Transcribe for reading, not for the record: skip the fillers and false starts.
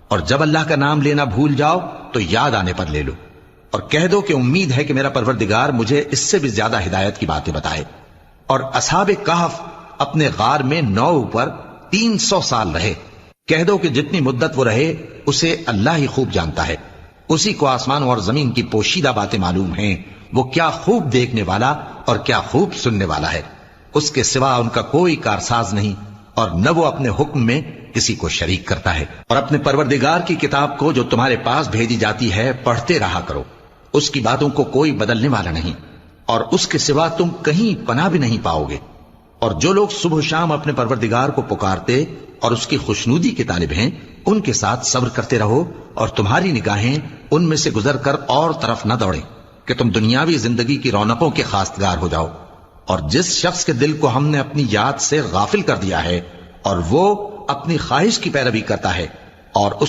اور جب اللہ کا نام لینا بھول جاؤ تو یاد آنے پر لے لو، اور کہہ دو کہ امید ہے کہ میرا پروردگار مجھے اس سے بھی زیادہ ہدایت کی باتیں بتائے۔ اور اصحاب کہف اپنے غار میں 9 پر 300 سال رہے۔ کہہ دو کہ جتنی مدت وہ رہے اسے اللہ ہی خوب جانتا ہے، اسی کو آسمانوں اور زمین کی پوشیدہ باتیں معلوم ہیں، وہ کیا خوب دیکھنے والا اور کیا خوب سننے والا ہے۔ اس کے سوا ان کا کوئی کارساز نہیں، اور نہ وہ اپنے حکم میں کسی کو شریک کرتا ہے۔ اور اپنے پروردگار کی کتاب کو جو تمہارے پاس بھیجی جاتی ہے پڑھتے رہا کرو، اس کی باتوں کو کوئی بدلنے والا نہیں، اور اس کے سوا تم کہیں پناہ بھی نہیں پاؤ گے۔ اور جو لوگ صبح و شام اپنے پروردگار کو پکارتے اور اس کی خوشنودی کے طالب ہیں، ان کے ساتھ صبر کرتے رہو، اور تمہاری نگاہیں ان میں سے گزر کر اور طرف نہ دوڑیں کہ تم دنیاوی زندگی کی رونقوں کے خواستگار ہو جاؤ۔ اور جس شخص کے دل کو ہم نے اپنی یاد سے غافل کر دیا ہے اور وہ اپنی خواہش کی پیروی کرتا ہے اور اس